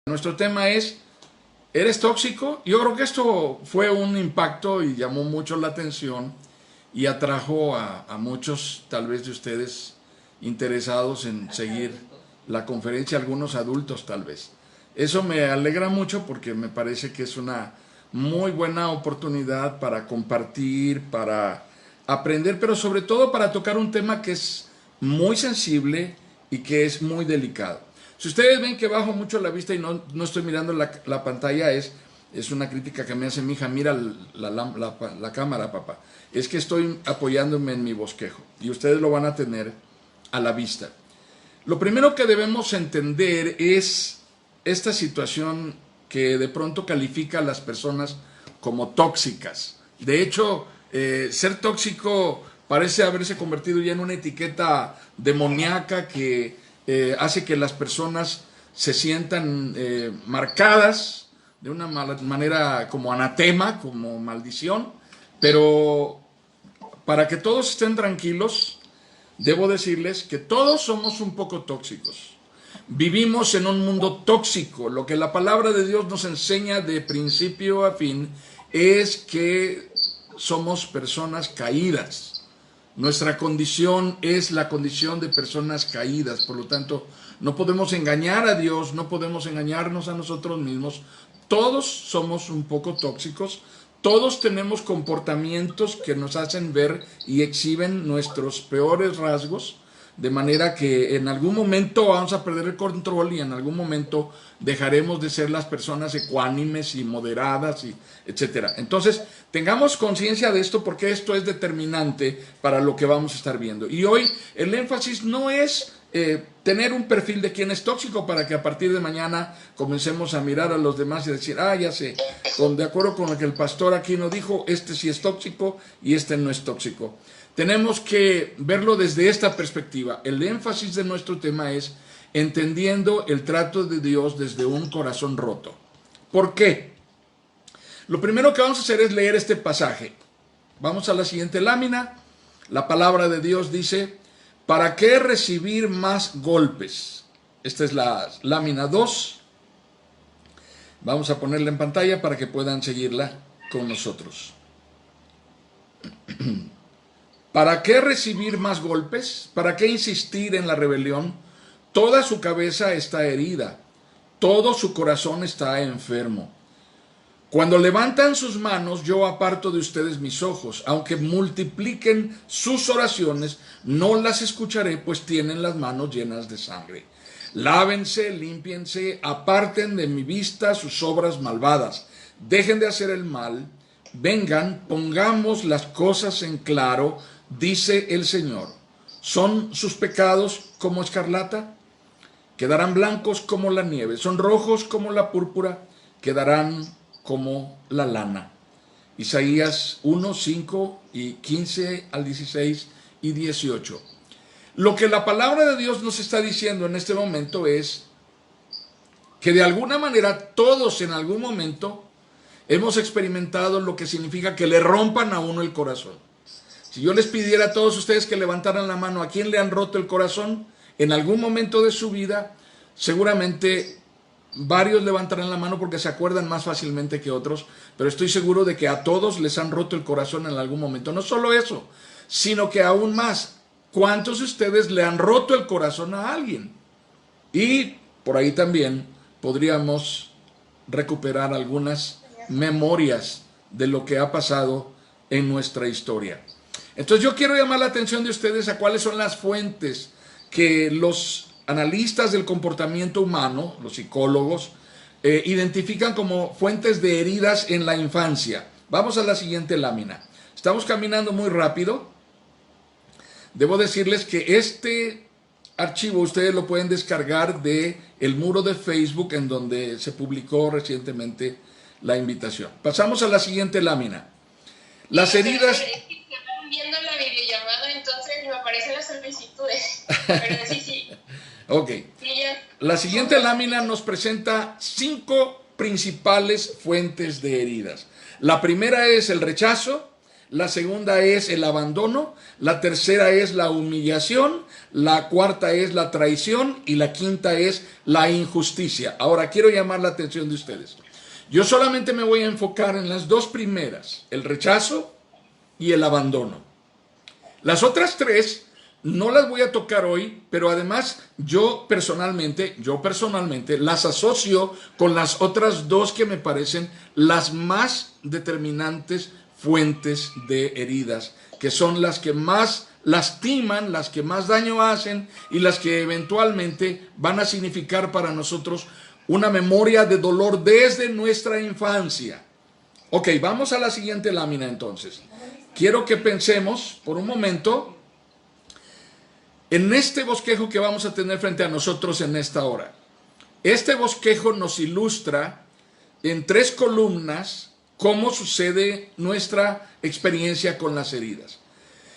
Nuestro tema es, ¿eres tóxico? Yo creo que esto fue un impacto y llamó mucho la atención y atrajo a muchos, tal vez de ustedes, interesados en seguir la conferencia, algunos adultos tal vez. Eso me alegra mucho porque me parece que es una muy buena oportunidad para compartir, para aprender, pero sobre todo para tocar un tema que es muy sensible y que es muy delicado. Si ustedes ven que bajo mucho la vista y no estoy mirando la pantalla, es una crítica que me hace mi hija. Mira la cámara, papá. Es que estoy apoyándome en mi bosquejo y ustedes lo van a tener a la vista. Lo primero que debemos entender es esta situación que de pronto califica a las personas como tóxicas. De hecho, ser tóxico parece haberse convertido ya en una etiqueta demoníaca que hace que las personas se sientan marcadas de una manera como anatema, como maldición. Pero para que todos estén tranquilos, debo decirles que todos somos un poco tóxicos. Vivimos en un mundo tóxico. Lo que la palabra de Dios nos enseña de principio a fin es que somos personas caídas. Nuestra condición es la condición de personas caídas. Por lo tanto, no podemos engañar a Dios, no podemos engañarnos a nosotros mismos. Todos somos un poco tóxicos. Todos tenemos comportamientos que nos hacen ver y exhiben nuestros peores rasgos, de manera que en algún momento vamos a perder el control y en algún momento dejaremos de ser las personas ecuánimes y moderadas, y etcétera. Entonces, tengamos conciencia de esto porque esto es determinante para lo que vamos a estar viendo. Y hoy el énfasis no es tener un perfil de quién es tóxico para que a partir de mañana comencemos a mirar a los demás y decir, ya sé, de acuerdo con lo que el pastor aquí nos dijo, este sí es tóxico y este no es tóxico. Tenemos que verlo desde esta perspectiva. El énfasis de nuestro tema es entendiendo el trato de Dios desde un corazón roto. ¿Por qué? Lo primero que vamos a hacer es leer este pasaje. Vamos a la siguiente lámina. La palabra de Dios dice, ¿para qué recibir más golpes? Esta es la lámina 2. Vamos a ponerla en pantalla para que puedan seguirla con nosotros. ¿Para qué recibir más golpes? ¿Para qué insistir en la rebelión? Toda su cabeza está herida, todo su corazón está enfermo. Cuando levantan sus manos, yo aparto de ustedes mis ojos. Aunque multipliquen sus oraciones, no las escucharé, pues tienen las manos llenas de sangre. Lávense, límpiense, aparten de mi vista sus obras malvadas. Dejen de hacer el mal. Vengan, pongamos las cosas en claro, dice el Señor. ¿Son sus pecados como escarlata? Quedarán blancos como la nieve. ¿Son rojos como la púrpura? Quedarán como la lana. Isaías 1, 5 y 15 al 16 y 18. Lo que la palabra de Dios nos está diciendo en este momento es que de alguna manera todos en algún momento hemos experimentado lo que significa que le rompan a uno el corazón. Si yo les pidiera a todos ustedes que levantaran la mano, ¿a quién le han roto el corazón? En algún momento de su vida, seguramente varios levantarán la mano porque se acuerdan más fácilmente que otros, pero estoy seguro de que a todos les han roto el corazón en algún momento. No solo eso, sino que aún más, ¿cuántos de ustedes le han roto el corazón a alguien? Y por ahí también podríamos recuperar algunas memorias de lo que ha pasado en nuestra historia. Entonces yo quiero llamar la atención de ustedes a cuáles son las fuentes que los analistas del comportamiento humano, los psicólogos, identifican como fuentes de heridas en la infancia. Vamos a la siguiente lámina. Estamos caminando muy rápido. Debo decirles que este archivo ustedes lo pueden descargar de el muro de Facebook en donde se publicó recientemente la invitación. Pasamos a la siguiente lámina. Las heridas... Viendo la videollamada, entonces me aparecen las solicitudes. Pero sí. Ok. La siguiente lámina nos presenta 5 principales fuentes de heridas. La primera es el rechazo, la segunda es el abandono, la tercera es la humillación, la cuarta es la traición y la quinta es la injusticia. Ahora, quiero llamar la atención de ustedes. Yo solamente me voy a enfocar en las dos primeras, el rechazo y el abandono. Las otras tres no las voy a tocar hoy, pero además yo personalmente las asocio con las otras dos que me parecen las más determinantes fuentes de heridas, que son las que más lastiman, las que más daño hacen y las que eventualmente van a significar para nosotros una memoria de dolor desde nuestra infancia. Ok, vamos a la siguiente lámina entonces. Quiero que pensemos por un momento en este bosquejo que vamos a tener frente a nosotros en esta hora. Este bosquejo nos ilustra en 3 columnas cómo sucede nuestra experiencia con las heridas.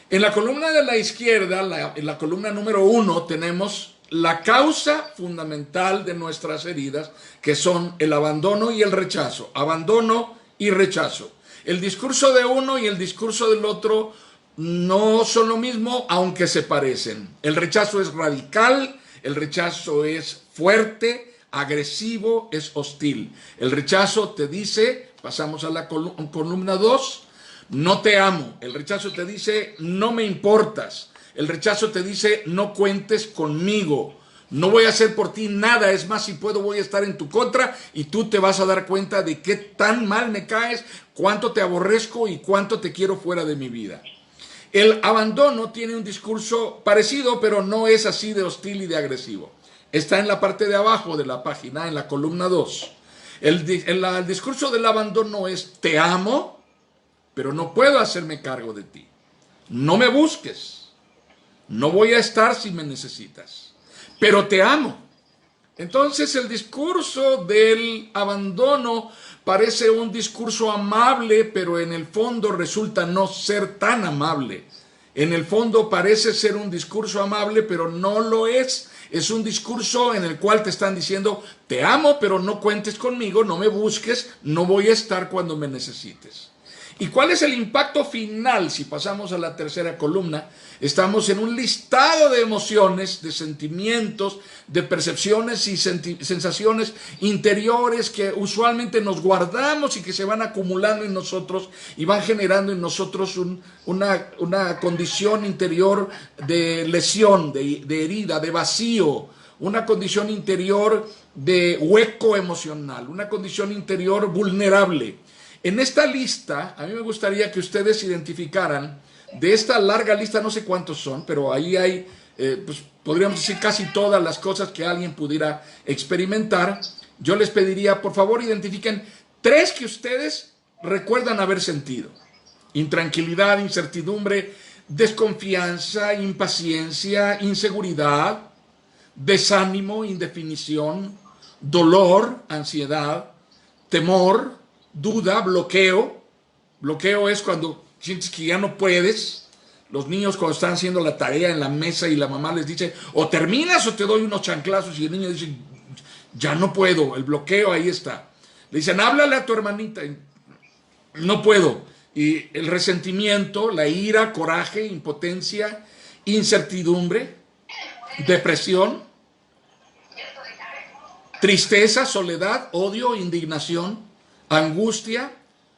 En la columna de la izquierda, en la columna número 1, tenemos la causa fundamental de nuestras heridas, que son el abandono y el rechazo. Abandono y rechazo. El discurso de uno y el discurso del otro no son lo mismo, aunque se parecen. El rechazo es radical, el rechazo es fuerte, agresivo, es hostil. El rechazo te dice, pasamos a la columna 2, no te amo. El rechazo te dice, no me importas. El rechazo te dice, no cuentes conmigo. No voy a hacer por ti nada, es más, si puedo voy a estar en tu contra y tú te vas a dar cuenta de qué tan mal me caes, cuánto te aborrezco y cuánto te quiero fuera de mi vida. El abandono tiene un discurso parecido, pero no es así de hostil y de agresivo. Está en la parte de abajo de la página, en la columna 2. El discurso del abandono es, te amo, pero no puedo hacerme cargo de ti. No me busques. No voy a estar si me necesitas. Pero te amo. Entonces el discurso del abandono parece un discurso amable, pero en el fondo resulta no ser tan amable. En el fondo parece ser un discurso amable, pero no lo es. Es un discurso en el cual te están diciendo, te amo, pero no cuentes conmigo, no me busques, no voy a estar cuando me necesites. ¿Y cuál es el impacto final? Si pasamos a la tercera columna, estamos en un listado de emociones, de sentimientos, de percepciones y sensaciones interiores que usualmente nos guardamos y que se van acumulando en nosotros y van generando en nosotros una condición interior de lesión, de herida, de vacío, una condición interior de hueco emocional, una condición interior vulnerable. En esta lista, a mí me gustaría que ustedes identificaran, de esta larga lista, no sé cuántos son, pero ahí hay, pues podríamos decir casi todas las cosas que alguien pudiera experimentar. Yo les pediría, por favor, identifiquen 3 que ustedes recuerdan haber sentido. Intranquilidad, incertidumbre, desconfianza, impaciencia, inseguridad, desánimo, indefinición, dolor, ansiedad, temor, duda, bloqueo. Bloqueo es cuando sientes que ya no puedes. Los niños cuando están haciendo la tarea en la mesa y la mamá les dice, o terminas o te doy unos chanclazos, y el niño dice, ya no puedo. El bloqueo ahí está. Le dicen, háblale a tu hermanita. No puedo. Y el resentimiento, la ira, coraje, impotencia, incertidumbre, depresión, tristeza, soledad, odio, indignación, angustia,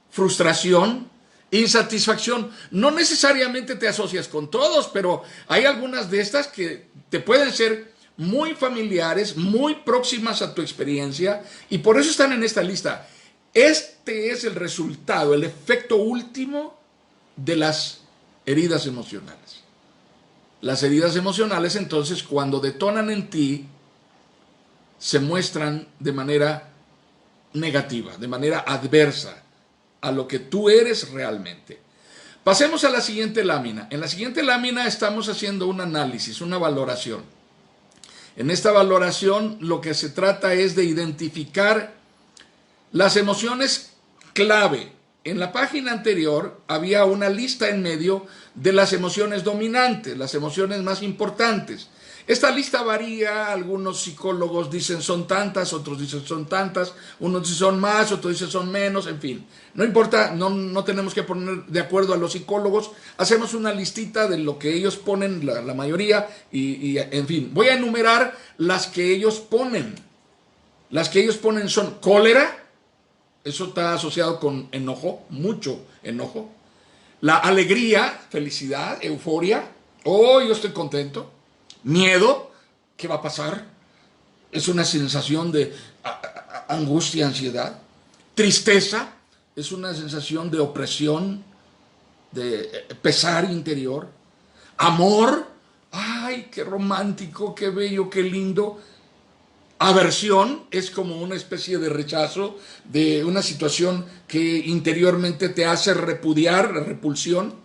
frustración, insatisfacción. No necesariamente te asocias con todos, pero hay algunas de estas que te pueden ser muy familiares, muy próximas a tu experiencia, y por eso están en esta lista. Este es el resultado, el efecto último de las heridas emocionales. Las heridas emocionales, entonces, cuando detonan en ti, se muestran de manera negativa, de manera adversa a lo que tú eres realmente. Pasemos a la siguiente lámina. En la siguiente lámina estamos haciendo un análisis, una valoración. En esta valoración lo que se trata es de identificar las emociones clave. En la página anterior había una lista en medio de las emociones dominantes, las emociones más importantes. Esta lista varía, algunos psicólogos dicen son tantas, otros dicen son tantas, unos dicen son más, otros dicen son menos, en fin. No importa, no tenemos que poner de acuerdo a los psicólogos, hacemos una listita de lo que ellos ponen, la mayoría, en fin. Voy a enumerar las que ellos ponen. Las que ellos ponen son cólera, eso está asociado con enojo, mucho enojo. La alegría, felicidad, euforia, oh, yo estoy contento. Miedo, ¿qué va a pasar? Es una sensación de angustia, ansiedad. Tristeza, es una sensación de opresión, de pesar interior. Amor, ay, qué romántico, qué bello, qué lindo. Aversión es como una especie de rechazo de una situación que interiormente te hace repudiar, repulsión.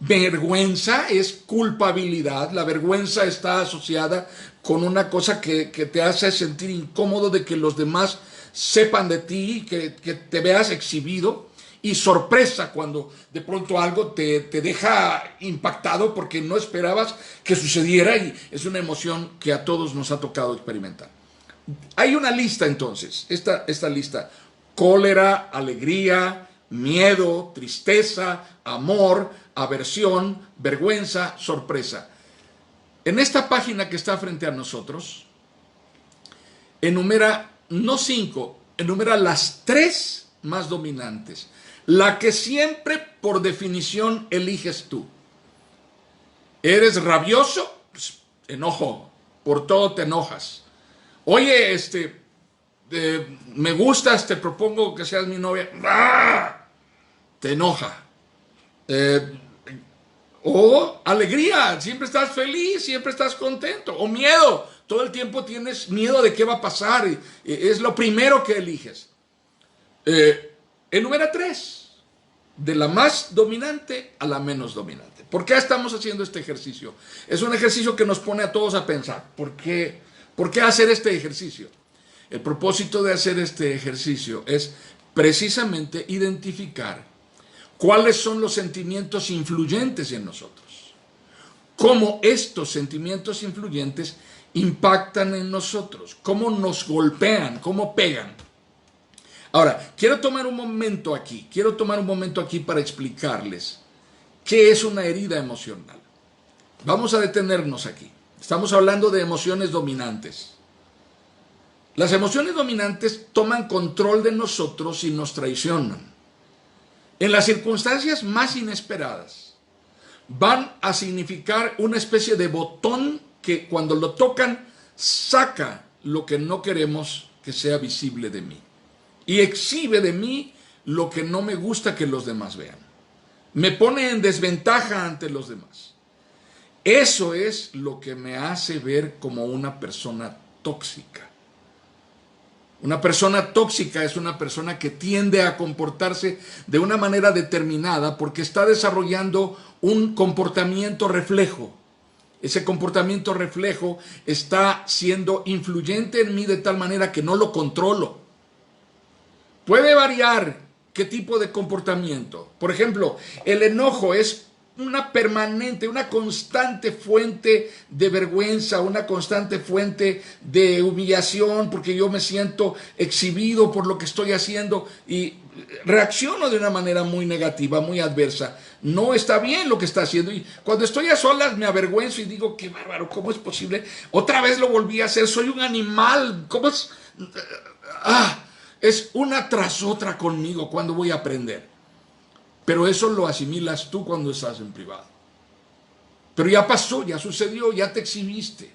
Vergüenza es culpabilidad. La vergüenza está asociada con una cosa que te hace sentir incómodo de que los demás sepan de ti, que te veas exhibido. Y sorpresa cuando de pronto algo te deja impactado porque no esperabas que sucediera, y es una emoción que a todos nos ha tocado experimentar. Hay una lista entonces, esta lista: cólera, alegría, miedo, tristeza, amor, aversión, vergüenza, sorpresa. En esta página que está frente a nosotros, enumera no 5, enumera las 3 más dominantes, la que siempre por definición eliges tú. ¿Eres rabioso? Pues, enojo, por todo te enojas. Oye, me gustas, te propongo que seas mi novia. ¡Ah! Te enoja. O alegría, siempre estás feliz, siempre estás contento. O miedo, todo el tiempo tienes miedo de qué va a pasar. Es lo primero que eliges. Enumera 3, de la más dominante a la menos dominante. ¿Por qué estamos haciendo este ejercicio? Es un ejercicio que nos pone a todos a pensar. ¿Por qué hacer este ejercicio? El propósito de hacer este ejercicio es precisamente identificar cuáles son los sentimientos influyentes en nosotros, cómo estos sentimientos influyentes impactan en nosotros, cómo nos golpean, cómo pegan. Ahora, quiero tomar un momento aquí para explicarles qué es una herida emocional. Vamos a detenernos aquí. Estamos hablando de emociones dominantes. Las emociones dominantes toman control de nosotros y nos traicionan. En las circunstancias más inesperadas, van a significar una especie de botón que cuando lo tocan, saca lo que no queremos que sea visible de mí. Y exhibe de mí lo que no me gusta que los demás vean. Me pone en desventaja ante los demás. Eso es lo que me hace ver como una persona tóxica. Una persona tóxica es una persona que tiende a comportarse de una manera determinada porque está desarrollando un comportamiento reflejo. Ese comportamiento reflejo está siendo influyente en mí de tal manera que no lo controlo. Puede variar qué tipo de comportamiento. Por ejemplo, el enojo es una permanente, una constante fuente de vergüenza, una constante fuente de humillación, porque yo me siento exhibido por lo que estoy haciendo y reacciono de una manera muy negativa, muy adversa. No está bien lo que está haciendo, y cuando estoy a solas me avergüenzo y digo, qué bárbaro, ¿cómo es posible? Otra vez lo volví a hacer, soy un animal, ¿cómo es? Es una tras otra conmigo. ¿Cuándo voy a aprender? Pero eso lo asimilas tú cuando estás en privado. Pero ya pasó, ya sucedió, ya te exhibiste.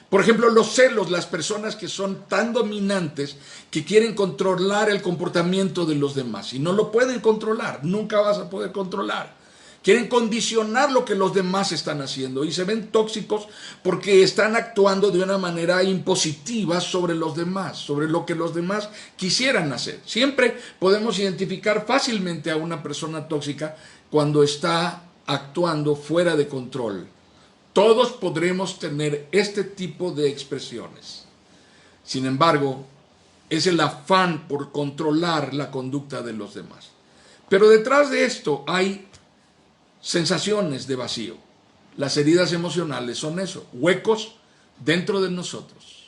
Por ejemplo, los celos, las personas que son tan dominantes que quieren controlar el comportamiento de los demás y no lo pueden controlar, nunca vas a poder controlar. Quieren condicionar lo que los demás están haciendo y se ven tóxicos porque están actuando de una manera impositiva sobre los demás, sobre lo que los demás quisieran hacer. Siempre podemos identificar fácilmente a una persona tóxica cuando está actuando fuera de control. Todos podremos tener este tipo de expresiones. Sin embargo, es el afán por controlar la conducta de los demás. Pero detrás de esto hay sensaciones de vacío. Las heridas emocionales son eso, huecos dentro de nosotros.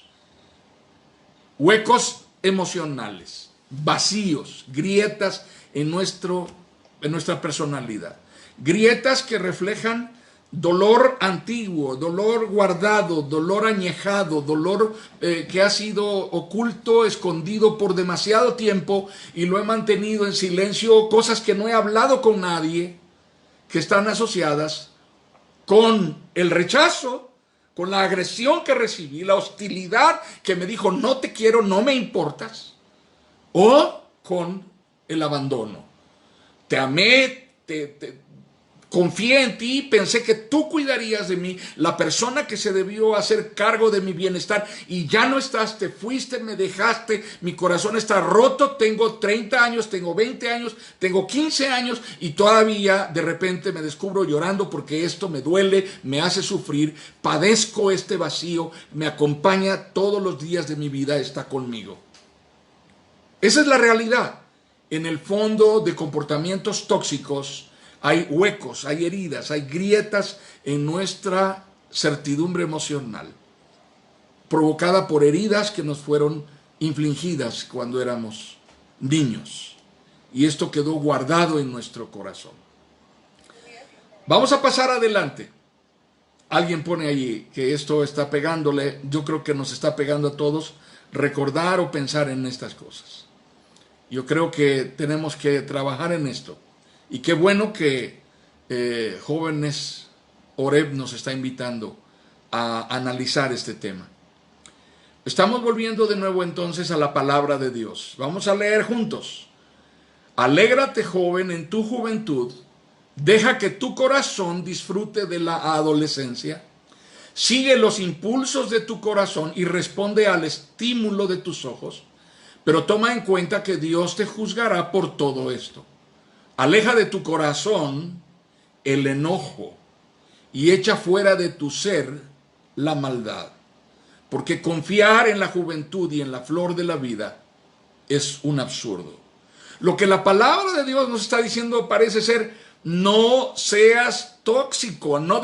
Huecos emocionales, vacíos, grietas en nuestra personalidad. Grietas que reflejan dolor antiguo, dolor guardado, dolor añejado, dolor que ha sido oculto, escondido por demasiado tiempo y lo he mantenido en silencio, cosas que no he hablado con nadie, que están asociadas con el rechazo, con la agresión que recibí, la hostilidad que me dijo no te quiero, no me importas, o con el abandono. Te amé, confié en ti, pensé que tú cuidarías de mí, la persona que se debió hacer cargo de mi bienestar, y ya no estás, te fuiste, me dejaste, mi corazón está roto, tengo 30 años, tengo 20 años, tengo 15 años, y todavía de repente me descubro llorando porque esto me duele, me hace sufrir, padezco este vacío, me acompaña todos los días de mi vida, está conmigo. Esa es la realidad. En el fondo de comportamientos tóxicos, hay huecos, hay heridas, hay grietas en nuestra certidumbre emocional, provocada por heridas que nos fueron infligidas cuando éramos niños. Y esto quedó guardado en nuestro corazón. Vamos a pasar adelante. Alguien pone allí que esto está pegándole, yo creo que nos está pegando a todos, recordar o pensar en estas cosas. Yo creo que tenemos que trabajar en esto. Y qué bueno que Jóvenes Oreb nos está invitando a analizar este tema. Estamos volviendo de nuevo entonces a la palabra de Dios. Vamos a leer juntos. Alégrate, joven, en tu juventud. Deja que tu corazón disfrute de la adolescencia. Sigue los impulsos de tu corazón y responde al estímulo de tus ojos. Pero toma en cuenta que Dios te juzgará por todo esto. Aleja de tu corazón el enojo y echa fuera de tu ser la maldad. Porque confiar en la juventud y en la flor de la vida es un absurdo. Lo que la palabra de Dios nos está diciendo parece ser: no seas tóxico, no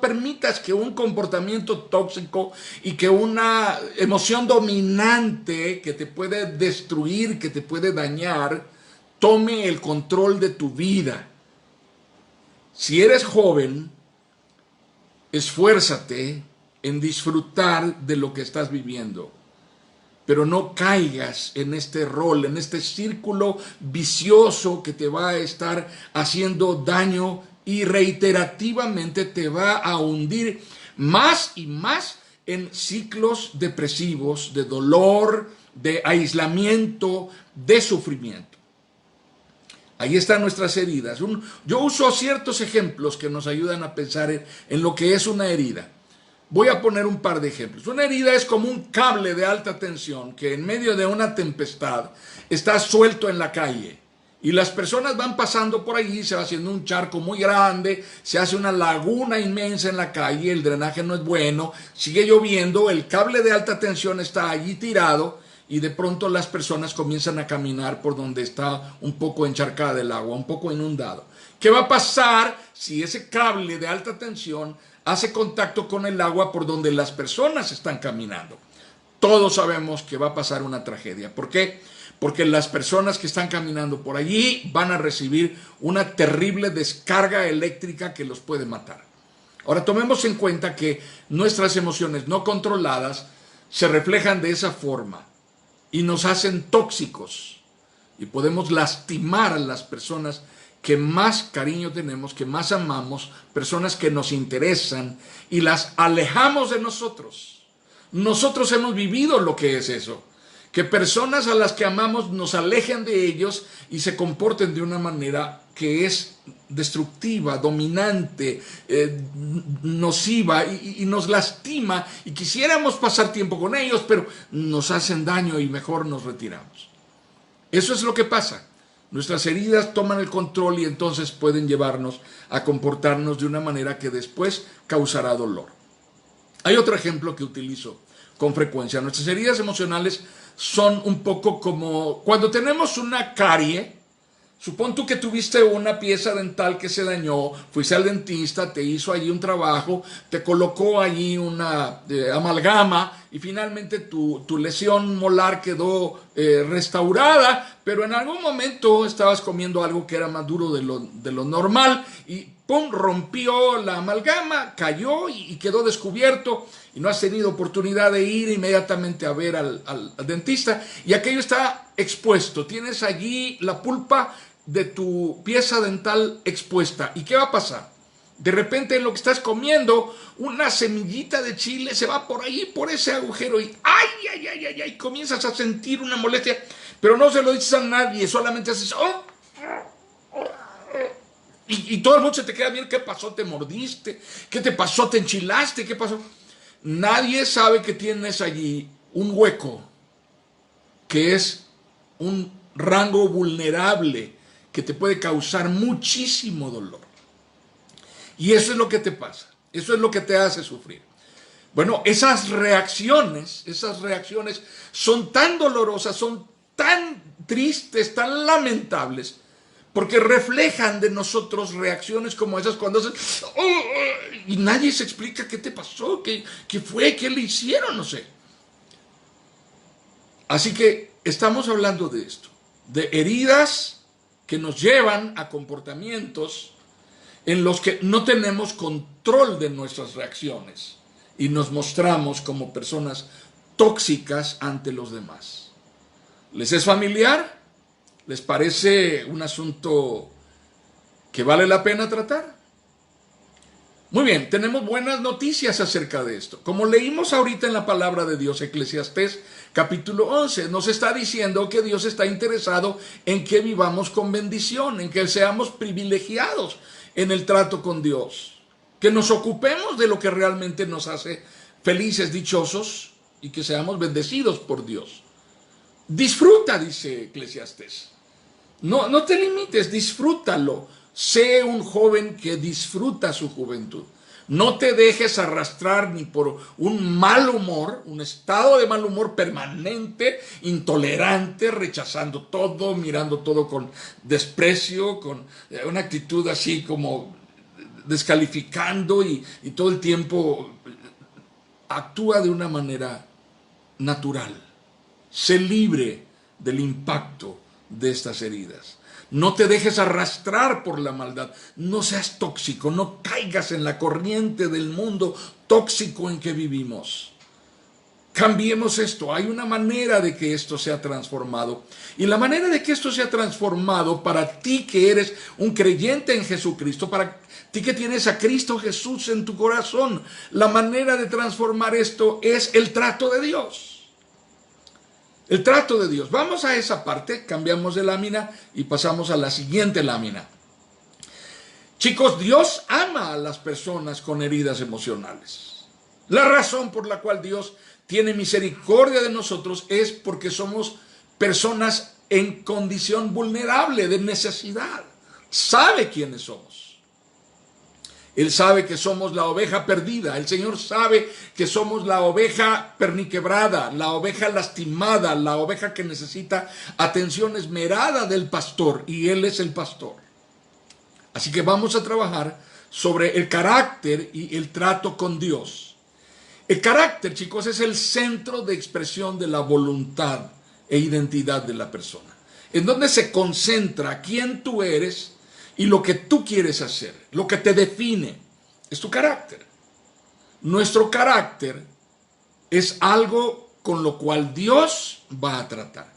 permitas que un comportamiento tóxico y que una emoción dominante que te puede destruir, que te puede dañar, tome el control de tu vida. Si eres joven, esfuérzate en disfrutar de lo que estás viviendo, pero no caigas en este rol, en este círculo vicioso que te va a estar haciendo daño y reiterativamente te va a hundir más y más en ciclos depresivos, de dolor, de aislamiento, de sufrimiento. Ahí están nuestras heridas. Yo uso ciertos ejemplos que nos ayudan a pensar en lo que es una herida. Voy a poner un par de ejemplos. Una herida es como un cable de alta tensión que en medio de una tempestad está suelto en la calle. Y las personas van pasando por allí, se va haciendo un charco muy grande, se hace una laguna inmensa en la calle, el drenaje no es bueno, sigue lloviendo, el cable de alta tensión está allí tirado y de pronto las personas comienzan a caminar por donde está un poco encharcada el agua, un poco inundado. ¿Qué va a pasar si ese cable de alta tensión hace contacto con el agua por donde las personas están caminando? Todos sabemos que va a pasar una tragedia. ¿Por qué? Porque las personas que están caminando por allí van a recibir una terrible descarga eléctrica que los puede matar. Ahora tomemos en cuenta que nuestras emociones no controladas se reflejan de esa forma y nos hacen tóxicos y podemos lastimar a las personas que más cariño tenemos, que más amamos, personas que nos interesan y las alejamos de nosotros. Nosotros hemos vivido lo que es eso, que personas a las que amamos nos alejen de ellos y se comporten de una manera que es destructiva, dominante, nociva y nos lastima y quisiéramos pasar tiempo con ellos, pero nos hacen daño y mejor nos retiramos. Eso es lo que pasa. Nuestras heridas toman el control y entonces pueden llevarnos a comportarnos de una manera que después causará dolor. Hay otro ejemplo que utilizo con frecuencia. Nuestras heridas emocionales son un poco como cuando tenemos una carie. Supón tú que tuviste una pieza dental que se dañó, fuiste al dentista, te hizo allí un trabajo, te colocó allí una amalgama y finalmente tu lesión molar quedó restaurada, pero en algún momento estabas comiendo algo que era más duro de lo normal y ¡pum! Rompió la amalgama, cayó y quedó descubierto y no has tenido oportunidad de ir inmediatamente a ver al dentista y aquello está expuesto, tienes allí la pulpa de tu pieza dental expuesta. ¿Y qué va a pasar? De repente en lo que estás comiendo, una semillita de chile se va por ahí, por ese agujero y ¡ay! Comienzas a sentir una molestia, pero no se lo dices a nadie, solamente haces ¡oh! Y todo el mundo se te queda bien. ¿Qué pasó? ¿Te mordiste? ¿Qué te pasó? ¿Te enchilaste? ¿Qué pasó? Nadie sabe que tienes allí un hueco que es un rango vulnerable que te puede causar muchísimo dolor. Y eso es lo que te pasa. Eso es lo que te hace sufrir. Bueno, esas reacciones son tan dolorosas, son tan tristes, tan lamentables, porque reflejan de nosotros reacciones como esas cuando haces y nadie se explica qué te pasó, qué fue, qué le hicieron, no sé. Así que estamos hablando de esto, de heridas que nos llevan a comportamientos en los que no tenemos control de nuestras reacciones y nos mostramos como personas tóxicas ante los demás. ¿Les es familiar? ¿Les parece un asunto que vale la pena tratar? Muy bien, tenemos buenas noticias acerca de esto. Como leímos ahorita en la palabra de Dios, Eclesiastés capítulo 11, nos está diciendo que Dios está interesado en que vivamos con bendición, en que seamos privilegiados en el trato con Dios, que nos ocupemos de lo que realmente nos hace felices, dichosos y que seamos bendecidos por Dios. Disfruta, dice Eclesiastés. No te limites, disfrútalo. Sé un joven que disfruta su juventud. No te dejes arrastrar ni por un mal humor, un estado de mal humor permanente, intolerante, rechazando todo, mirando todo con desprecio, con una actitud así como descalificando y todo el tiempo actúa de una manera natural. Sé libre del impacto de estas heridas. No te dejes arrastrar por la maldad. No seas tóxico. No caigas en la corriente del mundo tóxico en que vivimos. Cambiemos esto. Hay una manera de que esto sea transformado. Y la manera de que esto sea transformado para ti que eres un creyente en Jesucristo, para ti que tienes a Cristo Jesús en tu corazón, la manera de transformar esto es el trato de Dios. El trato de Dios. Vamos a esa parte, cambiamos de lámina y pasamos a la siguiente lámina. Chicos, Dios ama a las personas con heridas emocionales. La razón por la cual Dios tiene misericordia de nosotros es porque somos personas en condición vulnerable, de necesidad. Sabe quiénes somos. Él sabe que somos la oveja perdida. El Señor sabe que somos la oveja perniquebrada, la oveja lastimada, la oveja que necesita atención esmerada del pastor. Y Él es el pastor. Así que vamos a trabajar sobre el carácter y el trato con Dios. El carácter, chicos, es el centro de expresión de la voluntad e identidad de la persona. En donde se concentra quién tú eres y lo que tú quieres hacer, lo que te define, es tu carácter. Nuestro carácter es algo con lo cual Dios va a tratar.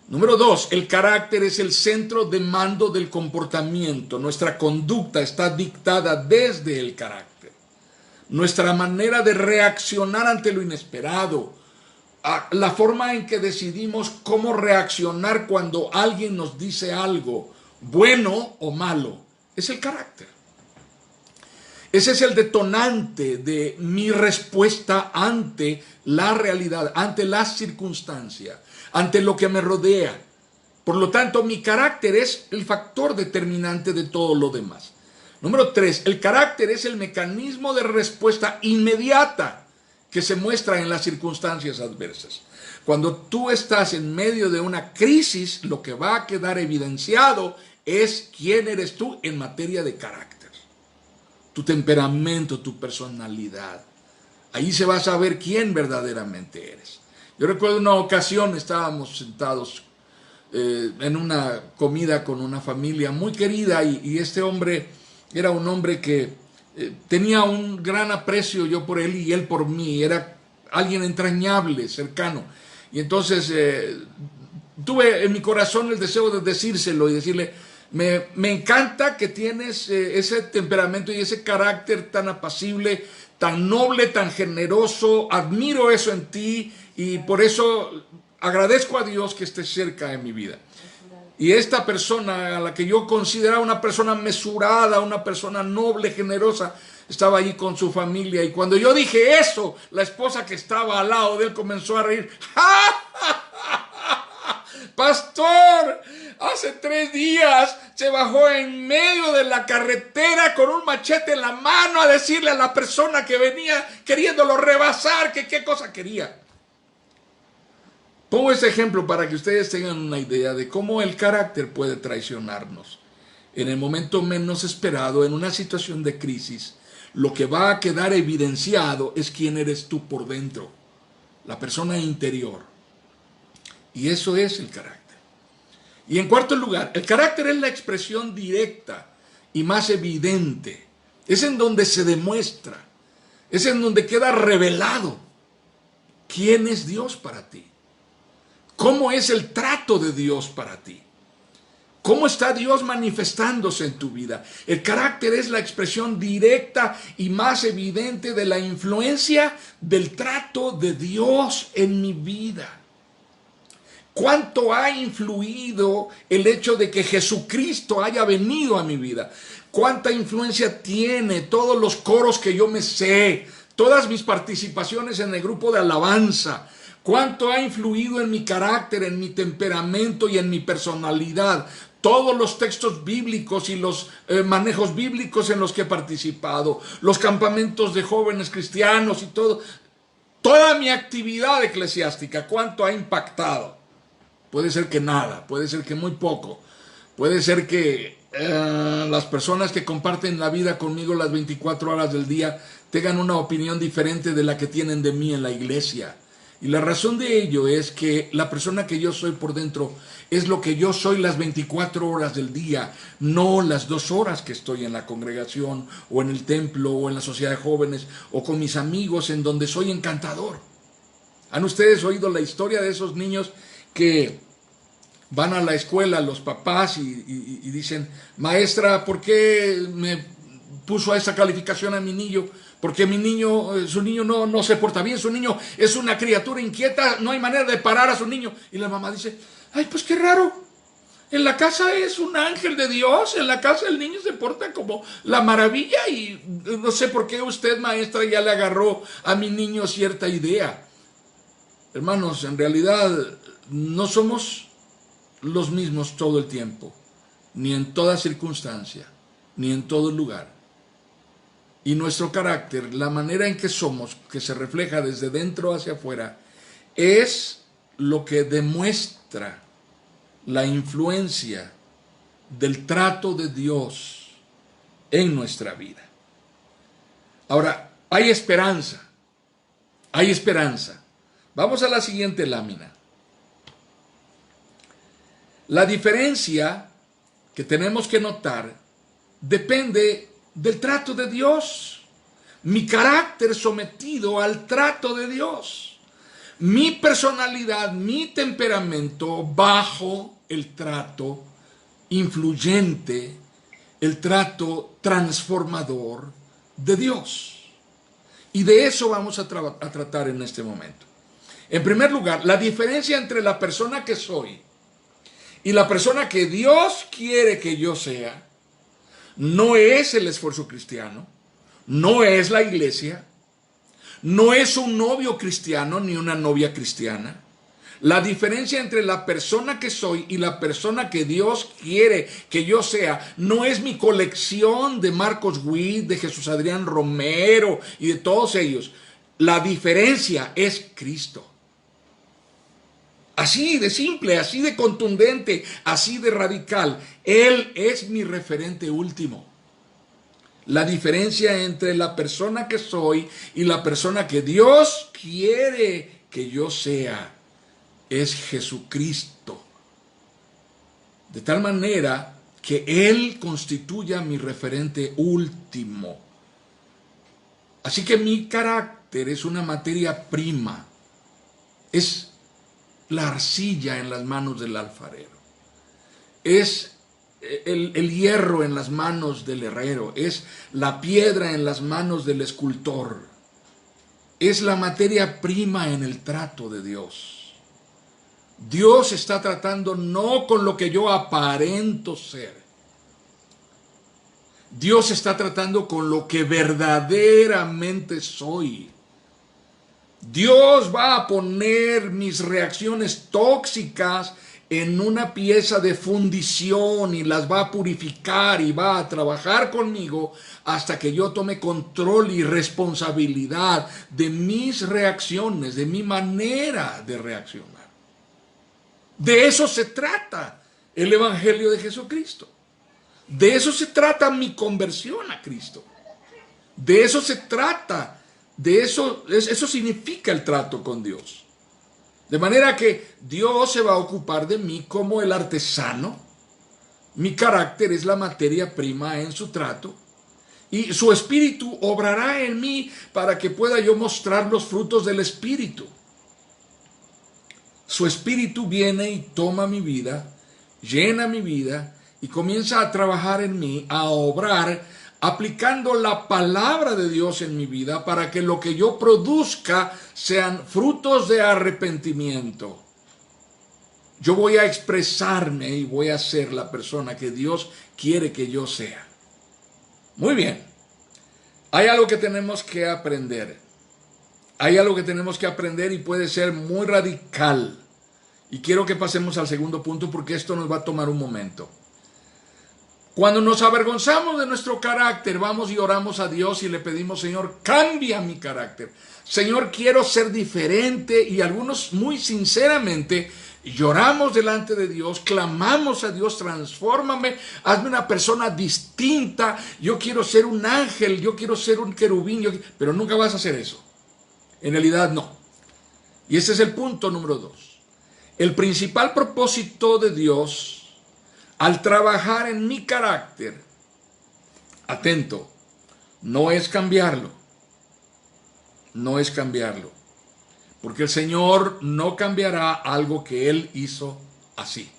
Número 2, el carácter es el centro de mando del comportamiento. Nuestra conducta está dictada desde el carácter. Nuestra manera de reaccionar ante lo inesperado, la forma en que decidimos cómo reaccionar cuando alguien nos dice algo, bueno o malo, es el carácter. Ese es el detonante de mi respuesta ante la realidad, ante la circunstancia, ante lo que me rodea. Por lo tanto, mi carácter es el factor determinante de todo lo demás. Número 3, el carácter es el mecanismo de respuesta inmediata que se muestra en las circunstancias adversas. Cuando tú estás en medio de una crisis, lo que va a quedar evidenciado es quién eres tú en materia de carácter, tu temperamento, tu personalidad. Ahí se va a saber quién verdaderamente eres. Yo recuerdo una ocasión, estábamos sentados en una comida con una familia muy querida y este hombre era un hombre que tenía un gran aprecio yo por él y él por mí. Era alguien entrañable, cercano. Y entonces tuve en mi corazón el deseo de decírselo y decirle, me encanta que tienes ese temperamento y ese carácter tan apacible, tan noble, tan generoso. Admiro eso en ti y por eso agradezco a Dios que estés cerca de mi vida. Y esta persona, a la que yo consideraba una persona mesurada, una persona noble, generosa, estaba allí con su familia. Y cuando yo dije eso, la esposa que estaba al lado de él comenzó a reír. Pastor, hace 3 días se bajó en medio de la carretera con un machete en la mano a decirle a la persona que venía queriéndolo rebasar que qué cosa quería. Pongo este ejemplo para que ustedes tengan una idea de cómo el carácter puede traicionarnos. En el momento menos esperado, en una situación de crisis, lo que va a quedar evidenciado es quién eres tú por dentro, la persona interior. Y eso es el carácter. Y en cuarto lugar, el carácter es la expresión directa y más evidente. Es en donde se demuestra, es en donde queda revelado quién es Dios para ti. ¿Cómo es el trato de Dios para ti? ¿Cómo está Dios manifestándose en tu vida? El carácter es la expresión directa y más evidente de la influencia del trato de Dios en mi vida. ¿Cuánto ha influido el hecho de que Jesucristo haya venido a mi vida? ¿Cuánta influencia tiene todos los coros que yo me sé? Todas mis participaciones en el grupo de alabanza. ¿Cuánto ha influido en mi carácter, en mi temperamento y en mi personalidad? Todos los textos bíblicos y los manejos bíblicos en los que he participado, los campamentos de jóvenes cristianos y todo, toda mi actividad eclesiástica, ¿cuánto ha impactado? Puede ser que nada, puede ser que muy poco, puede ser que las personas que comparten la vida conmigo las 24 horas del día tengan una opinión diferente de la que tienen de mí en la iglesia. Y la razón de ello es que la persona que yo soy por dentro es lo que yo soy las 24 horas del día, no las 2 horas que estoy en la congregación o en el templo o en la sociedad de jóvenes o con mis amigos en donde soy encantador. ¿Han ustedes oído la historia de esos niños que van a la escuela, los papás, y dicen, maestra, ¿por qué me puso a esa calificación a mi niño? Porque mi niño, su niño no se porta bien, su niño es una criatura inquieta, no hay manera de parar a su niño. Y la mamá dice, ay, pues qué raro, en la casa es un ángel de Dios, en la casa el niño se porta como la maravilla y no sé por qué usted, maestra, ya le agarró a mi niño cierta idea. Hermanos, en realidad no somos los mismos todo el tiempo, ni en toda circunstancia, ni en todo lugar. Y nuestro carácter, la manera en que somos, que se refleja desde dentro hacia afuera, es lo que demuestra la influencia del trato de Dios en nuestra vida. Ahora, hay esperanza, hay esperanza. Vamos a la siguiente lámina. La diferencia que tenemos que notar depende del trato de Dios. Mi carácter sometido al trato de Dios. Mi personalidad, mi temperamento bajo el trato influyente, el trato transformador de Dios. Y de eso vamos a tratar en este momento. En primer lugar, la diferencia entre la persona que soy y la persona que Dios quiere que yo sea, no es el esfuerzo cristiano, no es la iglesia, no es un novio cristiano ni una novia cristiana. La diferencia entre la persona que soy y la persona que Dios quiere que yo sea no es mi colección de Marcos Witt, de Jesús Adrián Romero y de todos ellos. La diferencia es Cristo. Así de simple, así de contundente, así de radical. Él es mi referente último. La diferencia entre la persona que soy y la persona que Dios quiere que yo sea es Jesucristo. De tal manera que Él constituya mi referente último. Así que mi carácter es una materia prima. Es la arcilla en las manos del alfarero. Es el hierro en las manos del herrero. Es la piedra en las manos del escultor. Es la materia prima en el trato de Dios. Dios está tratando no con lo que yo aparento ser. Dios está tratando con lo que verdaderamente soy. Dios va a poner mis reacciones tóxicas en una pieza de fundición y las va a purificar y va a trabajar conmigo hasta que yo tome control y responsabilidad de mis reacciones, de mi manera de reaccionar. De eso se trata el Evangelio de Jesucristo. De eso se trata mi conversión a Cristo. De eso se trata. Eso significa el trato con Dios. De manera que Dios se va a ocupar de mí como el artesano. Mi carácter es la materia prima en su trato. Y su espíritu obrará en mí para que pueda yo mostrar los frutos del espíritu. Su espíritu viene y toma mi vida, llena mi vida y comienza a trabajar en mí, a obrar, aplicando la palabra de Dios en mi vida para que lo que yo produzca sean frutos de arrepentimiento. Yo voy a expresarme y voy a ser la persona que Dios quiere que yo sea. Muy bien. Hay algo que tenemos que aprender. Hay algo que tenemos que aprender y puede ser muy radical. Y quiero que pasemos al segundo punto porque esto nos va a tomar un momento. Cuando nos avergonzamos de nuestro carácter, vamos y oramos a Dios y le pedimos, Señor, cambia mi carácter. Señor, quiero ser diferente. Y algunos muy sinceramente lloramos delante de Dios, clamamos a Dios, transfórmame, hazme una persona distinta. Yo quiero ser un ángel, yo quiero ser un querubín, pero nunca vas a hacer eso. En realidad no. Y ese es el punto número 2. El principal propósito de Dios al trabajar en mi carácter, atento, no es cambiarlo. No es cambiarlo. Porque el Señor no cambiará algo que Él hizo así.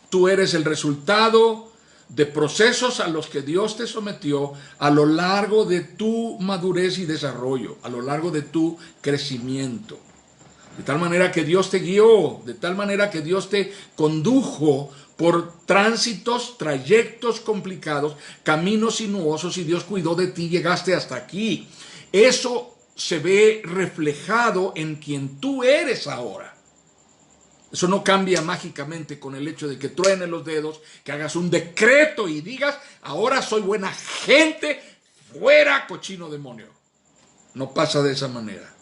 Tú eres el resultado de procesos a los que Dios te sometió a lo largo de tu madurez y desarrollo, a lo largo de tu crecimiento. De tal manera que Dios te guió, de tal manera que Dios te condujo por tránsitos, trayectos complicados, caminos sinuosos, y Dios cuidó de ti, llegaste hasta aquí. Eso se ve reflejado en quien tú eres ahora. Eso no cambia mágicamente con el hecho de que truenen los dedos, que hagas un decreto y digas, ahora soy buena gente, fuera cochino demonio. No pasa de esa manera.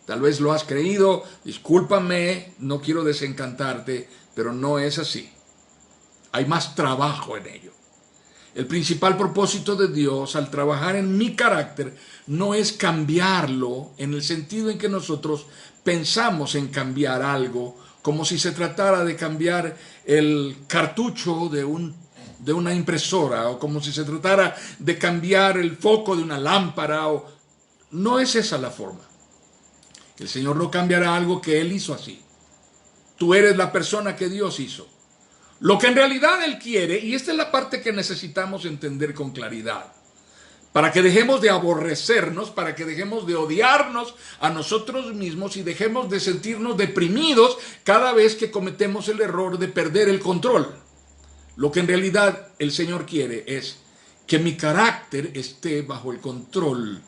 Tal vez lo has creído, discúlpame, no quiero desencantarte, pero no es así. Hay más trabajo en ello. El principal propósito de Dios al trabajar en mi carácter no es cambiarlo en el sentido en que nosotros pensamos en cambiar algo, como si se tratara de cambiar el cartucho de una impresora, o como si se tratara de cambiar el foco de una lámpara. No es esa la forma. El Señor no cambiará algo que Él hizo así. Tú eres la persona que Dios hizo. Lo que en realidad Él quiere, y esta es la parte que necesitamos entender con claridad, para que dejemos de aborrecernos, para que dejemos de odiarnos a nosotros mismos y dejemos de sentirnos deprimidos cada vez que cometemos el error de perder el control. Lo que en realidad el Señor quiere es que mi carácter esté bajo el control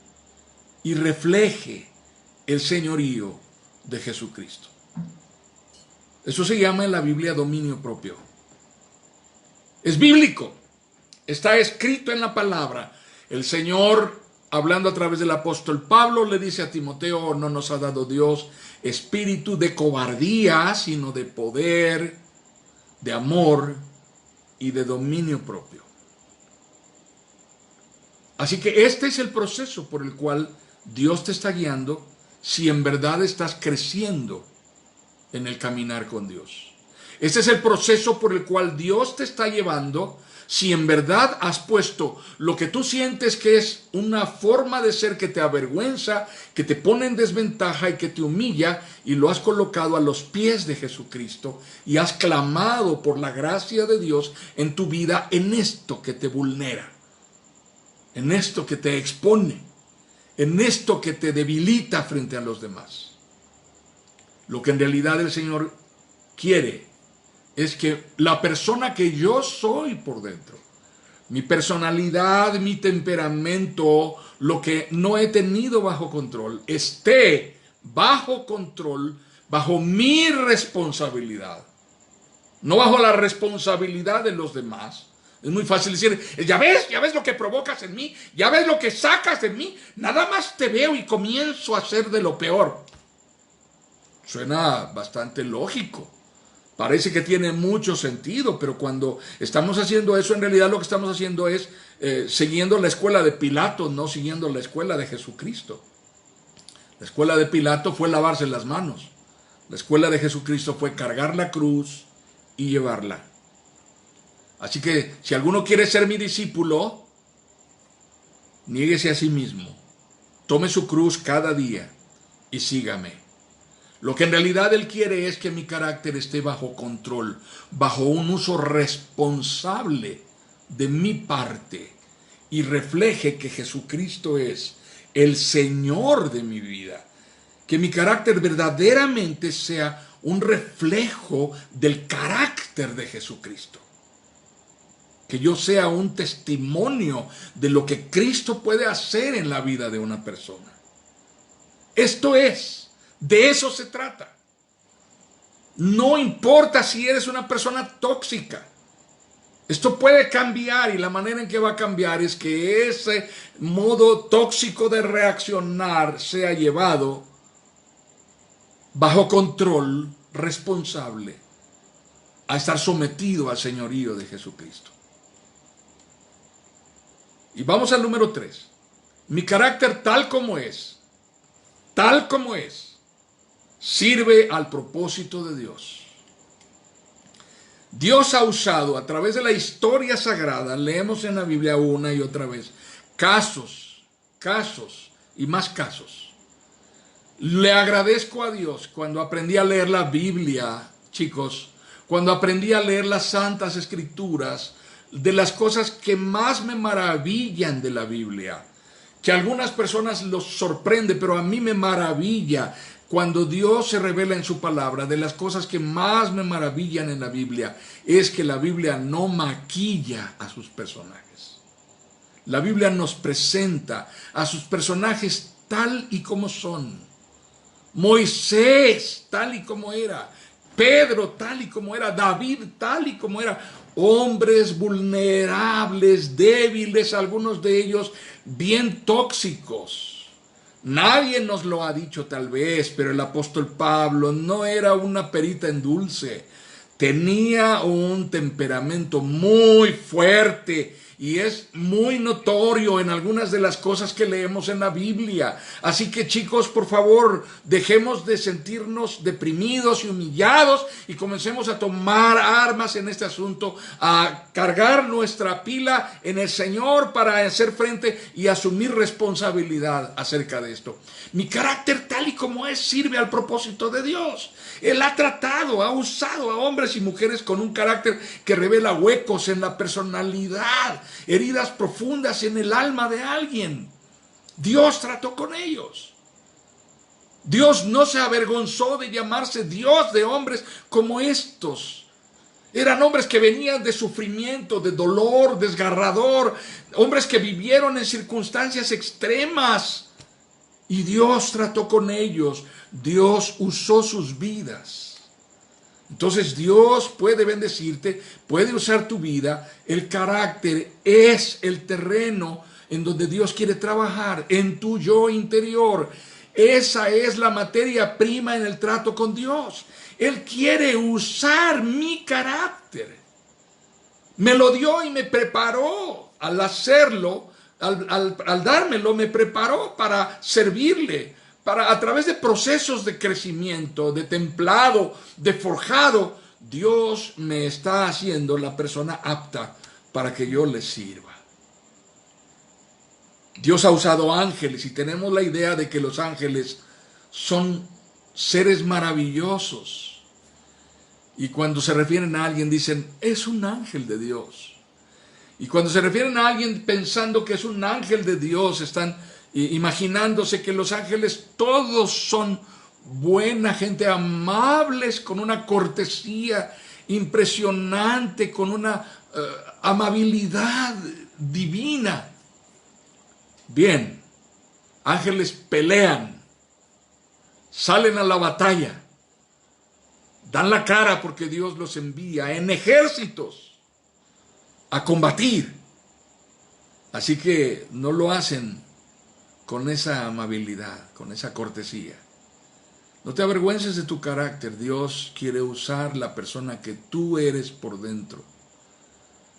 y refleje el señorío de Jesucristo. Eso se llama en la Biblia dominio propio. Es bíblico. Está escrito en la palabra. El Señor hablando a través del apóstol Pablo, le dice a Timoteo: no nos ha dado Dios espíritu de cobardía, sino de poder, de amor y de dominio propio. Así que este es el proceso por el cual Dios te está guiando si en verdad estás creciendo en el caminar con Dios. Este es el proceso por el cual Dios te está llevando si en verdad has puesto lo que tú sientes que es una forma de ser que te avergüenza, que te pone en desventaja y que te humilla, y lo has colocado a los pies de Jesucristo y has clamado por la gracia de Dios en tu vida, en esto que te vulnera, en esto que te expone, en esto que te debilita frente a los demás. Lo que en realidad el Señor quiere es que la persona que yo soy por dentro, mi personalidad, mi temperamento, lo que no he tenido bajo control, esté bajo control, bajo mi responsabilidad, no bajo la responsabilidad de los demás. Es muy fácil decir: ya ves lo que provocas en mí, ya ves lo que sacas de mí, nada más te veo y comienzo a hacer de lo peor. Suena bastante lógico, parece que tiene mucho sentido, pero cuando estamos haciendo eso, en realidad lo que estamos haciendo es siguiendo la escuela de Pilato, no siguiendo la escuela de Jesucristo. La escuela de Pilato fue lavarse las manos. La escuela de Jesucristo fue cargar la cruz y llevarla. Así que si alguno quiere ser mi discípulo, niéguese a sí mismo, tome su cruz cada día y sígame. Lo que en realidad Él quiere es que mi carácter esté bajo control, bajo un uso responsable de mi parte, y refleje que Jesucristo es el Señor de mi vida. Que mi carácter verdaderamente sea un reflejo del carácter de Jesucristo. Que yo sea un testimonio de lo que Cristo puede hacer en la vida de una persona. Esto es. De eso se trata. No importa si eres una persona tóxica. Esto puede cambiar, y la manera en que va a cambiar es que ese modo tóxico de reaccionar sea llevado bajo control responsable, a estar sometido al señorío de Jesucristo. Y vamos al número 3. Mi carácter tal como es, sirve al propósito de Dios. Dios ha usado a través de la historia sagrada, leemos en la Biblia una y otra vez, casos y más casos. Le agradezco a Dios cuando aprendí a leer la Biblia, chicos, cuando aprendí a leer las Santas Escrituras, de las cosas que más me maravillan de la Biblia, que a algunas personas los sorprende, pero a mí me maravilla. Cuando Dios se revela en su palabra, de las cosas que más me maravillan en la Biblia, es que la Biblia no maquilla a sus personajes. La Biblia nos presenta a sus personajes tal y como son. Moisés tal y como era, Pedro tal y como era, David tal y como era. Hombres vulnerables, débiles, algunos de ellos bien tóxicos. Nadie nos lo ha dicho tal vez, pero el apóstol Pablo no era una perita en dulce. Tenía un temperamento muy fuerte y es muy notorio en algunas de las cosas que leemos en la Biblia. Así que, chicos, por favor, dejemos de sentirnos deprimidos y humillados y comencemos a tomar armas en este asunto, a cargar nuestra pila en el Señor para hacer frente y asumir responsabilidad acerca de esto. Mi carácter tal y como es sirve al propósito de Dios. Él ha tratado, ha usado a hombres y mujeres con un carácter que revela huecos en la personalidad, heridas profundas en el alma de alguien. Dios trató con ellos. Dios no se avergonzó de llamarse Dios de hombres como estos. Eran hombres que venían de sufrimiento, de dolor desgarrador, hombres que vivieron en circunstancias extremas. Y Dios trató con ellos, Dios usó sus vidas. Entonces Dios puede bendecirte, puede usar tu vida. El carácter es el terreno en donde Dios quiere trabajar, en tu yo interior. Esa es la materia prima en el trato con Dios. Él quiere usar mi carácter. Me lo dio y me preparó. Al hacerlo, al dármelo, me preparó para servirle, para a través de procesos de crecimiento, de templado, de forjado. Dios me está haciendo la persona apta para que yo le sirva. Dios ha usado ángeles y tenemos la idea de que los ángeles son seres maravillosos. Y cuando se refieren a alguien dicen, es un ángel de Dios. Y cuando se refieren a alguien pensando que es un ángel de Dios, están imaginándose que los ángeles todos son buena gente, amables, con una cortesía impresionante, con una amabilidad divina. Bien, ángeles pelean, salen a la batalla, dan la cara porque Dios los envía en ejércitos a combatir. Así que no lo hacen con esa amabilidad, con esa cortesía. No te avergüences de tu carácter. Dios quiere usar la persona que tú eres por dentro.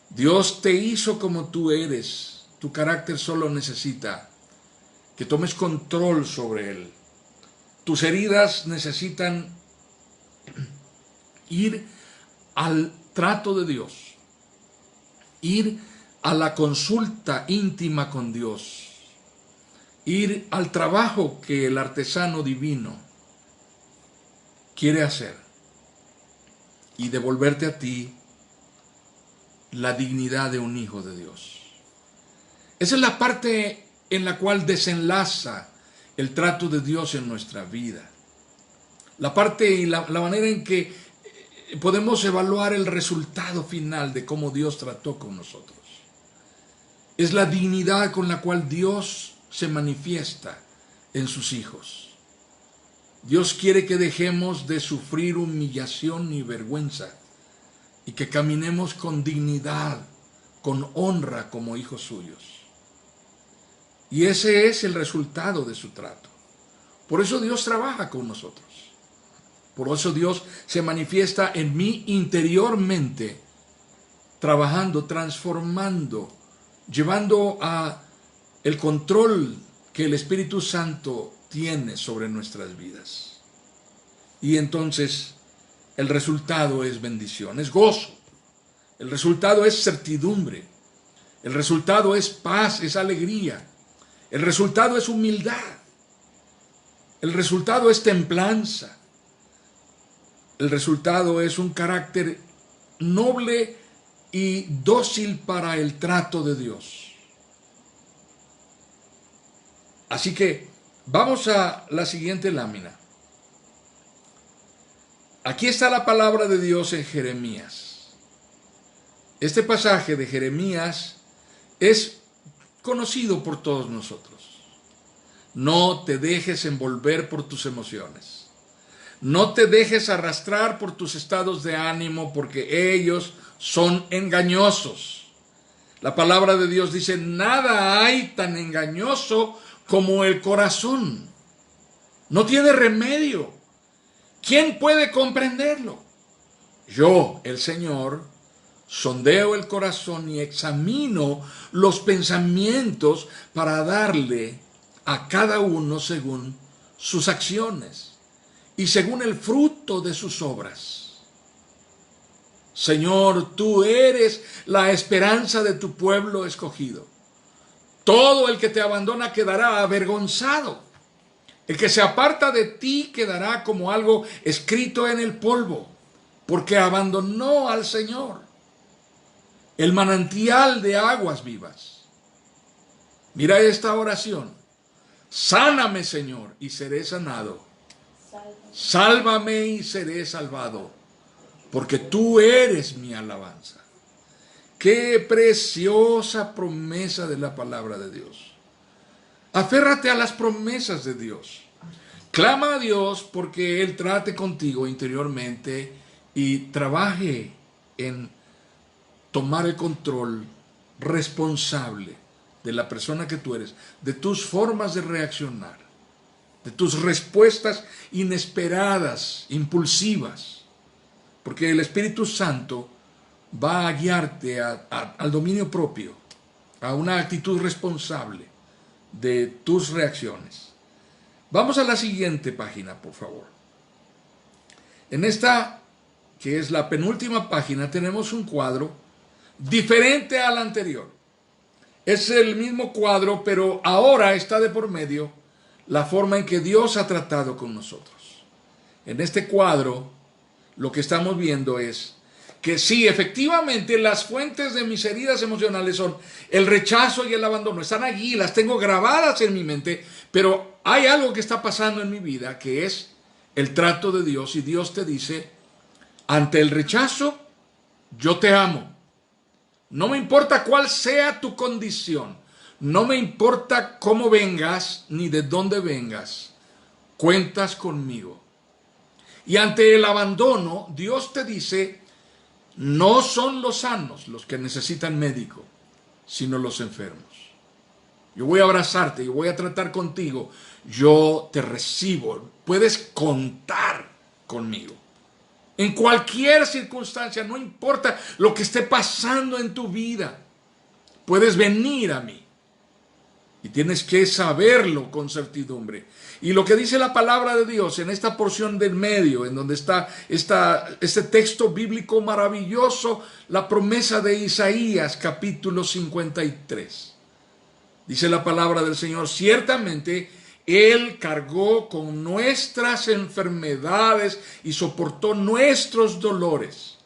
Dios te hizo como tú eres. Tu carácter solo necesita que tomes control sobre él. Tus heridas necesitan ir al trato de Dios, ir a la consulta íntima con Dios, ir al trabajo que el artesano divino quiere hacer y devolverte a ti la dignidad de un hijo de Dios. Esa es la parte en la cual desenlaza el trato de Dios en nuestra vida. La parte y la manera en que podemos evaluar el resultado final de cómo Dios trató con nosotros. Es la dignidad con la cual Dios se manifiesta en sus hijos. Dios quiere que dejemos de sufrir humillación y vergüenza y que caminemos con dignidad, con honra como hijos suyos. Y ese es el resultado de su trato. Por eso Dios trabaja con nosotros. Por eso Dios se manifiesta en mí interiormente, trabajando, transformando, llevando a el control que el Espíritu Santo tiene sobre nuestras vidas. Y entonces el resultado es bendición, es gozo. El resultado es certidumbre. El resultado es paz, es alegría. El resultado es humildad. El resultado es templanza. El resultado es un carácter noble y dócil para el trato de Dios. Así que vamos a la siguiente lámina. Aquí está la palabra de Dios en Jeremías. Este pasaje de Jeremías es conocido por todos nosotros. No te dejes envolver por tus emociones. No te dejes arrastrar por tus estados de ánimo porque ellos son engañosos. La palabra de Dios dice, nada hay tan engañoso como el corazón. No tiene remedio. ¿Quién puede comprenderlo? Yo, el Señor, sondeo el corazón y examino los pensamientos para darle a cada uno según sus acciones y según el fruto de sus obras. Señor, tú eres la esperanza de tu pueblo escogido. Todo el que te abandona quedará avergonzado. El que se aparta de ti quedará como algo escrito en el polvo, porque abandonó al Señor, el manantial de aguas vivas. Mira esta oración. Sáname, Señor, y seré sanado. Sálvame y seré salvado, porque tú eres mi alabanza. Qué preciosa promesa de la palabra de Dios. Aférrate a las promesas de Dios. Clama a Dios porque Él trate contigo interiormente y trabaje en tomar el control responsable de la persona que tú eres, de tus formas de reaccionar, de tus respuestas inesperadas, impulsivas, porque el Espíritu Santo va a guiarte al dominio propio, a una actitud responsable de tus reacciones. Vamos a la siguiente página, por favor. En esta, que es la penúltima página, tenemos un cuadro diferente al anterior. Es el mismo cuadro, pero ahora está de por medio la forma en que Dios ha tratado con nosotros. En este cuadro, lo que estamos viendo es que sí, efectivamente, las fuentes de mis heridas emocionales son el rechazo y el abandono. Están allí, las tengo grabadas en mi mente, pero hay algo que está pasando en mi vida, que es el trato de Dios, y Dios te dice, ante el rechazo, yo te amo. No me importa cuál sea tu condición, no me importa cómo vengas, ni de dónde vengas, cuentas conmigo. Y ante el abandono, Dios te dice, no son los sanos los que necesitan médico, sino los enfermos. Yo voy a abrazarte, yo voy a tratar contigo, yo te recibo, puedes contar conmigo. En cualquier circunstancia, no importa lo que esté pasando en tu vida, puedes venir a mí. Y tienes que saberlo con certidumbre. Y lo que dice la palabra de Dios en esta porción del medio, en donde está este texto bíblico maravilloso, la promesa de Isaías, capítulo 53. Dice la palabra del Señor, ciertamente Él cargó con nuestras enfermedades y soportó nuestros dolores.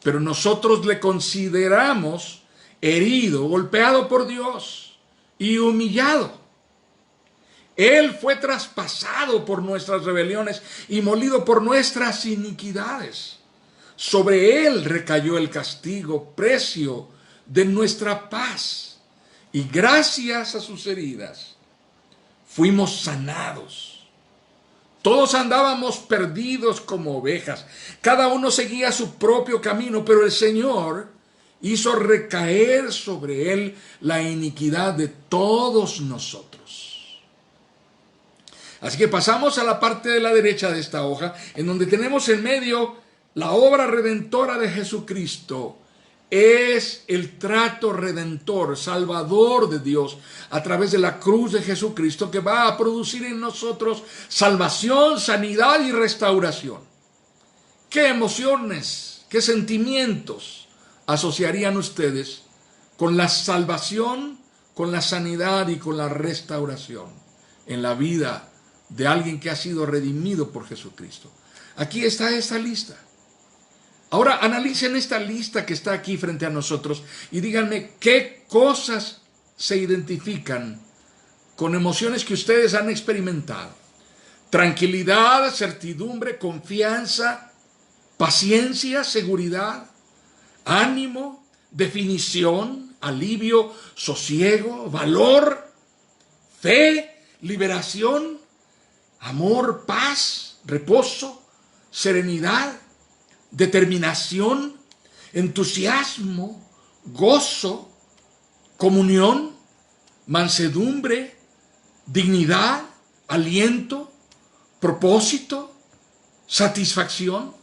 Pero nosotros le consideramos herido, golpeado por Dios y humillado. Él fue traspasado por nuestras rebeliones y molido por nuestras iniquidades. Sobre Él recayó el castigo, precio de nuestra paz. Y gracias a sus heridas fuimos sanados. Todos andábamos perdidos como ovejas. Cada uno seguía su propio camino, pero el Señor hizo recaer sobre Él la iniquidad de todos nosotros. Así que pasamos a la parte de la derecha de esta hoja, en donde tenemos en medio la obra redentora de Jesucristo. Es el trato redentor, salvador de Dios a través de la cruz de Jesucristo, que va a producir en nosotros salvación, sanidad y restauración. ¿Qué emociones, qué sentimientos asociarían ustedes con la salvación, con la sanidad y con la restauración en la vida de alguien que ha sido redimido por Jesucristo? Aquí está esta lista. Ahora analicen esta lista que está aquí frente a nosotros y díganme qué cosas se identifican con emociones que ustedes han experimentado. Tranquilidad, certidumbre, confianza, paciencia, seguridad, ánimo, definición, alivio, sosiego, valor, fe, liberación, amor, paz, reposo, serenidad, determinación, entusiasmo, gozo, comunión, mansedumbre, dignidad, aliento, propósito, satisfacción.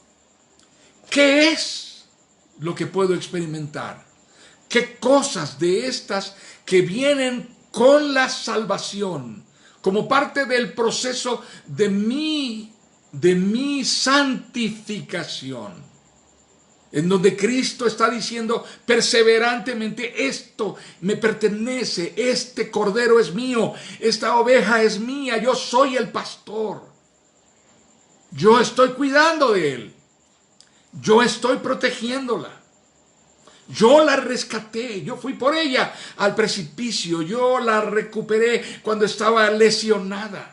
¿Qué es lo que puedo experimentar? ¿Qué cosas de estas que vienen con la salvación, como parte del proceso de mi santificación, en donde Cristo está diciendo perseverantemente, esto me pertenece, este cordero es mío, esta oveja es mía, yo soy el pastor, yo estoy cuidando de él, yo estoy protegiéndola, yo la rescaté, yo fui por ella al precipicio, yo la recuperé cuando estaba lesionada.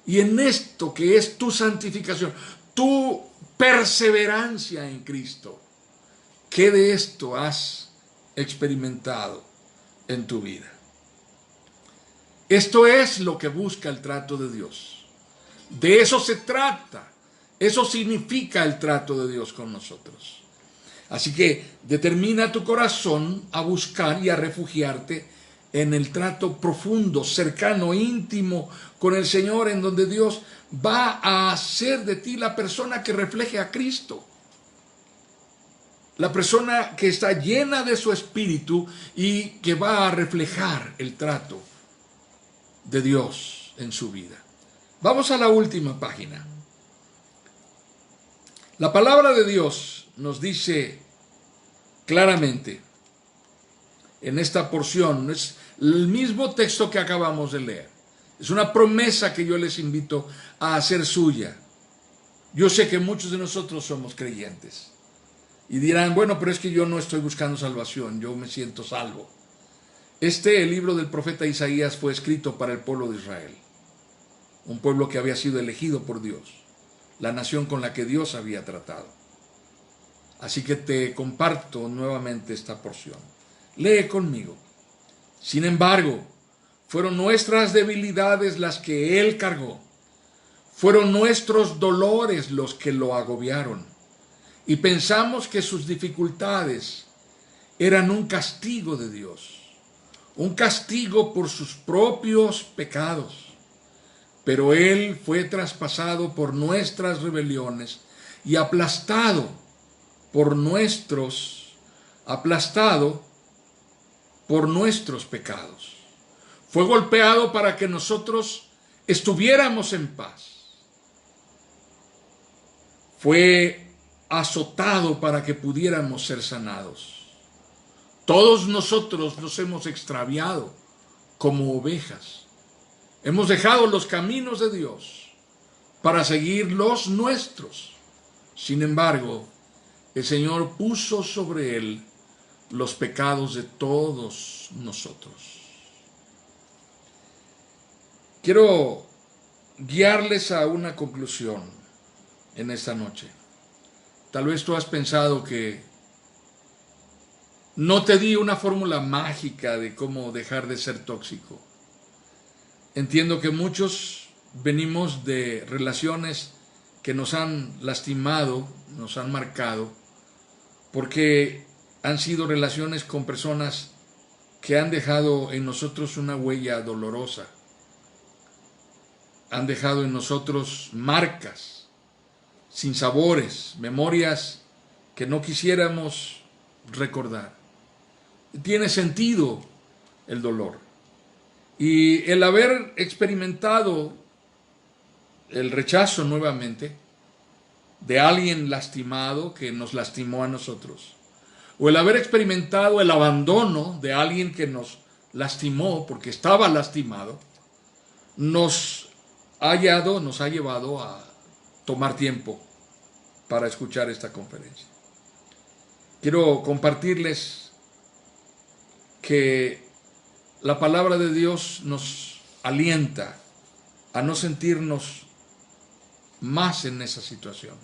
Y en esto que es tu santificación, tu perseverancia en Cristo, ¿qué de esto has experimentado en tu vida? Esto es lo que busca el trato de Dios. De eso se trata. Eso significa el trato de Dios con nosotros. Así que determina tu corazón a buscar y a refugiarte en el trato profundo, cercano, íntimo con el Señor, en donde Dios va a hacer de ti la persona que refleje a Cristo. La persona que está llena de su espíritu y que va a reflejar el trato de Dios en su vida. Vamos a la última página. La palabra de Dios nos dice claramente en esta porción, es el mismo texto que acabamos de leer. Es una promesa que yo les invito a hacer suya. Yo sé que muchos de nosotros somos creyentes. Y dirán, bueno, pero es que yo no estoy buscando salvación, yo me siento salvo. El libro del profeta Isaías fue escrito para el pueblo de Israel, un pueblo que había sido elegido por Dios, la nación con la que Dios había tratado. Así que te comparto nuevamente esta porción. Lee conmigo. Sin embargo, fueron nuestras debilidades las que Él cargó, fueron nuestros dolores los que lo agobiaron. Y pensamos que sus dificultades eran un castigo de Dios, un castigo por sus propios pecados. Pero Él fue traspasado por nuestras rebeliones y aplastado por nuestros pecados. Fue golpeado para que nosotros estuviéramos en paz. Fue azotado para que pudiéramos ser sanados. Todos nosotros nos hemos extraviado como ovejas. Hemos dejado los caminos de Dios para seguir los nuestros. Sin embargo, el Señor puso sobre Él los pecados de todos nosotros. Quiero guiarles a una conclusión en esta noche. Tal vez tú has pensado que no te di una fórmula mágica de cómo dejar de ser tóxico. Entiendo que muchos venimos de relaciones que nos han lastimado, nos han marcado, porque han sido relaciones con personas que han dejado en nosotros una huella dolorosa. Han dejado en nosotros marcas, sinsabores, memorias que no quisiéramos recordar. Tiene sentido el dolor. Y el haber experimentado el rechazo nuevamente de alguien lastimado que nos lastimó a nosotros, o el haber experimentado el abandono de alguien que nos lastimó porque estaba lastimado, nos ha llevado a tomar tiempo para escuchar esta conferencia. Quiero compartirles que la palabra de Dios nos alienta a no sentirnos más en esa situación,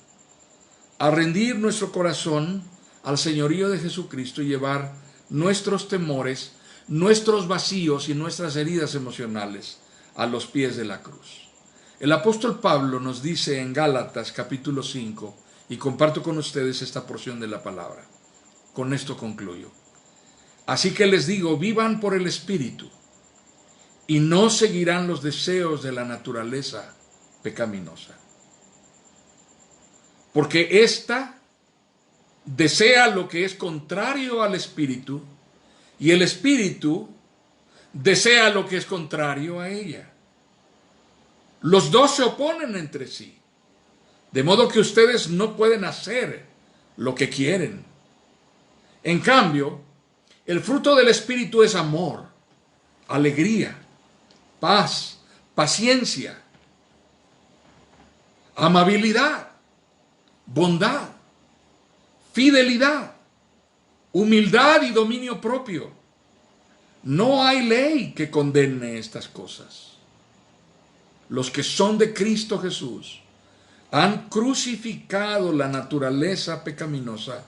a rendir nuestro corazón al señorío de Jesucristo y llevar nuestros temores, nuestros vacíos y nuestras heridas emocionales a los pies de la cruz. El apóstol Pablo nos dice en Gálatas capítulo 5, y comparto con ustedes esta porción de la palabra. Con esto concluyo. Así que les digo, vivan por el Espíritu, y no seguirán los deseos de la naturaleza pecaminosa. Porque ésta desea lo que es contrario al Espíritu, y el Espíritu desea lo que es contrario a ella. Los dos se oponen entre sí, de modo que ustedes no pueden hacer lo que quieren. En cambio, el fruto del Espíritu es amor, alegría, paz, paciencia, amabilidad, bondad, fidelidad, humildad y dominio propio. No hay ley que condene estas cosas. Los que son de Cristo Jesús han crucificado la naturaleza pecaminosa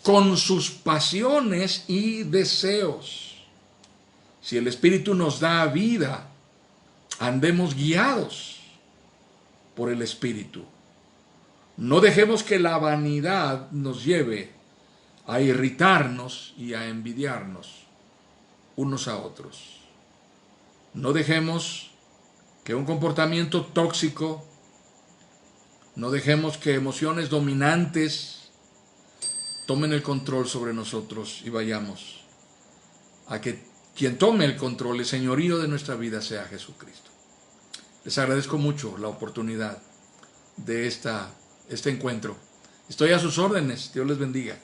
con sus pasiones y deseos. Si el Espíritu nos da vida, andemos guiados por el Espíritu. No dejemos que la vanidad nos lleve a irritarnos y a envidiarnos. unos a otros. No dejemos que un comportamiento tóxico, no dejemos que emociones dominantes tomen el control sobre nosotros y vayamos a que quien tome el control, el señorío de nuestra vida sea Jesucristo. Les agradezco mucho la oportunidad de este encuentro. Estoy a sus órdenes. Dios les bendiga.